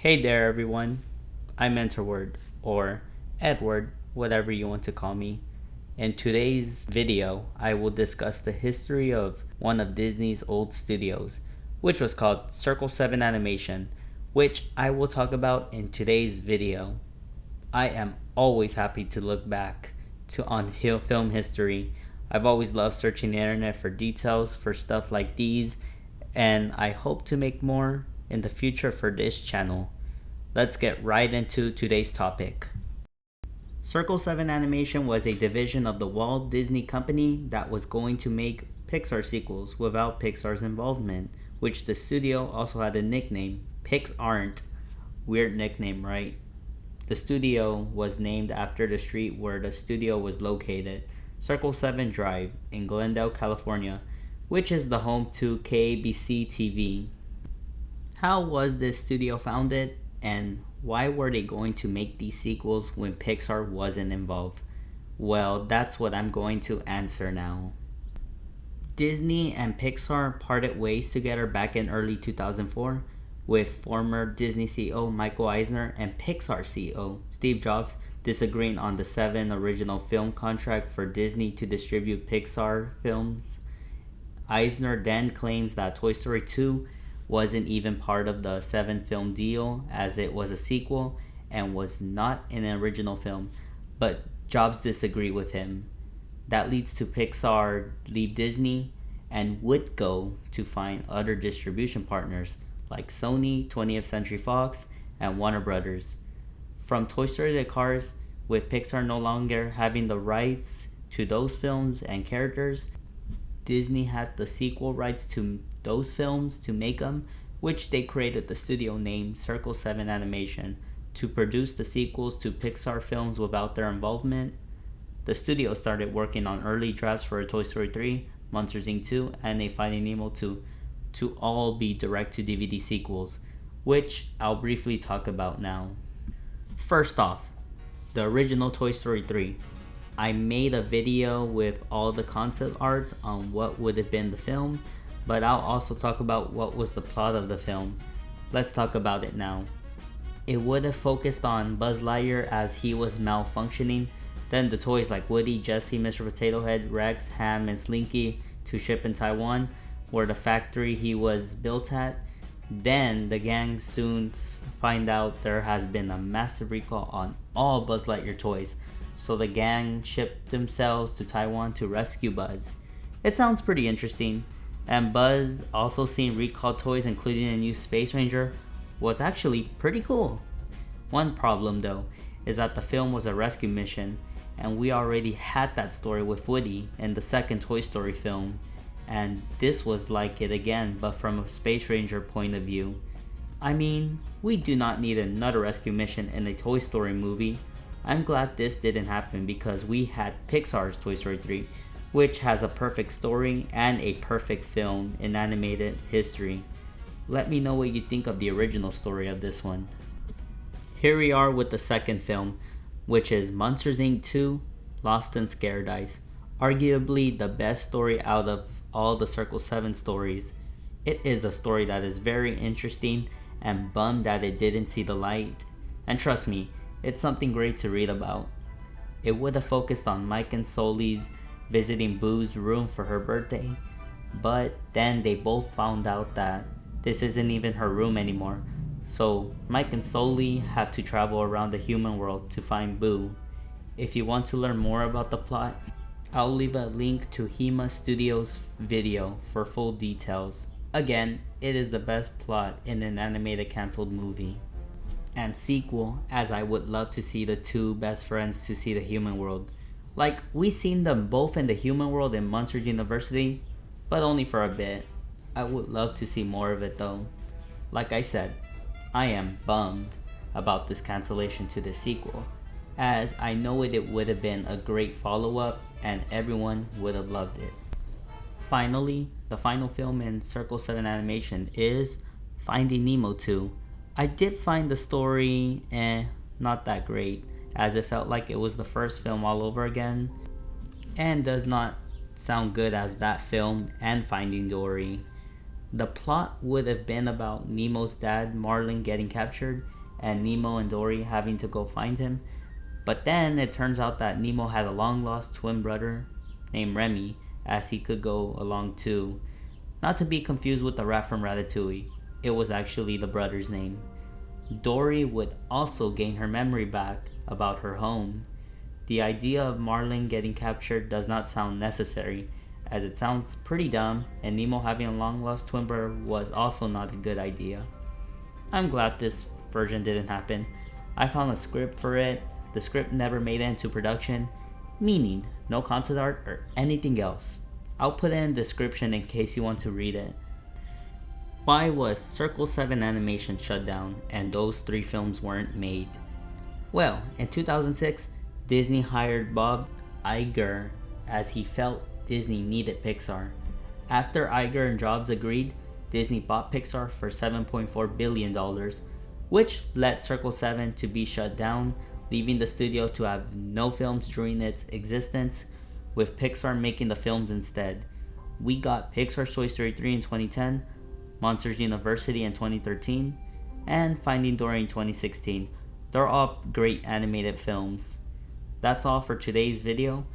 Hey there, everyone. I'm Enterward, or Edward, whatever you want to call me. In today's video, I will discuss the history of one of Disney's old studios, which was called Circle 7 Animation, which I will talk about in today's video. I am always happy to look back on film history. I've always loved searching the internet for details for stuff like these, and I hope to make more in the future for this channel. Let's get right into today's topic. Circle 7 Animation was a division of the Walt Disney Company that was going to make Pixar sequels without Pixar's involvement, which the studio also had a nickname, PixArt. Weird nickname, right? The studio was named after the street where the studio was located, Circle 7 Drive in Glendale, California, which is the home to KABC TV. How was this studio founded, and why were they going to make these sequels when Pixar wasn't involved? Well, that's what I'm going to answer now. Disney and Pixar parted ways together back in early 2004, with former Disney CEO Michael Eisner and Pixar CEO Steve Jobs disagreeing on the 7 original film contract for Disney to distribute Pixar films. Eisner then claims that Toy Story 2 wasn't even part of the 7 film deal, as it was a sequel and was not an original film, but Jobs disagreed with him. That leads to Pixar leave Disney and would go to find other distribution partners like Sony, 20th Century Fox, and Warner Brothers. From Toy Story to Cars, with Pixar no longer having the rights to those films and characters, Disney had the sequel rights to those films to make them, which they created the studio name Circle 7 Animation to produce the sequels to Pixar films without their involvement. The studio started working on early drafts for Toy Story 3, Monsters Inc. 2, and a Finding Nemo 2 to all be direct-to-DVD sequels, which I'll briefly talk about now. First off, the original Toy Story 3. I made a video with all the concept arts on what would have been the film, but I'll also talk about what was the plot of the film. Let's talk about it now. It would have focused on Buzz Lightyear as he was malfunctioning, then the toys like Woody, Jessie, Mr. Potato Head, Rex, Ham, and Slinky to ship in Taiwan, where the factory he was built at. Then the gang soon find out there has been a massive recall on all Buzz Lightyear toys, so the gang shipped themselves to Taiwan to rescue Buzz. It sounds pretty interesting, and Buzz also seeing recalled toys including a new Space Ranger was actually pretty cool. One problem though is that the film was a rescue mission, and we already had that story with Woody in the second Toy Story film, and this was like it again but from a Space Ranger point of view. I mean, we do not need another rescue mission in a Toy Story movie. I'm glad this didn't happen because we had Pixar's Toy Story 3, which has a perfect story and a perfect film in animated history. Let me know what you think of the original story of this one. Here we are with the second film, which is Monsters Inc. 2, Lost in Scaradise. Arguably the best story out of all the Circle 7 stories. It is a story that is very interesting and bummed that it didn't see the light. And trust me, it's something great to read about. It would have focused on Mike and Sully's visiting Boo's room for her birthday, but then they both found out that this isn't even her room anymore. So Mike and Sully have to travel around the human world to find Boo. If you want to learn more about the plot, I'll leave a link to HEMA Studios video for full details. Again, it is the best plot in an animated canceled movie and sequel, as I would love to see the two best friends to see the human world. Like, we seen them both in the human world in Monsters University, but only for a bit. I would love to see more of it though. Like I said, I am bummed about this cancellation to the sequel, as I know it would have been a great follow-up and everyone would have loved it. Finally, the final film in Circle 7 Animation is Finding Nemo 2. I did find the story not that great, as it felt like it was the first film all over again, and does not sound good as that film and Finding Dory. The plot would have been about Nemo's dad, Marlin, getting captured and Nemo and Dory having to go find him. But then it turns out that Nemo had a long lost twin brother named Remy, as he could go along too. Not to be confused with the rat from Ratatouille, it was actually the brother's name. Dory would also gain her memory back about her home. The idea of Marlin getting captured does not sound necessary, as it sounds pretty dumb, and Nemo having a long lost twin brother was also not a good idea. I'm glad this version didn't happen. I found a script for it. The script never made it into production, meaning no concept art or anything else. I'll put it in the description in case you want to read it. Why was Circle 7 Animation shut down and those 3 films weren't made? Well, in 2006, Disney hired Bob Iger as he felt Disney needed Pixar. After Iger and Jobs agreed, Disney bought Pixar for $7.4 billion, which led Circle 7 to be shut down, leaving the studio to have no films during its existence, with Pixar making the films instead. We got Pixar's Toy Story 3 in 2010, Monsters University in 2013, and Finding Dory in 2016. They're all great animated films. That's all for today's video.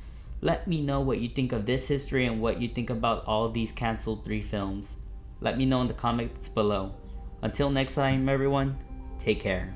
Let me know what you think of this history and what you think about all these canceled 3 films. Let me know in the comments below. Until next time, everyone, take care.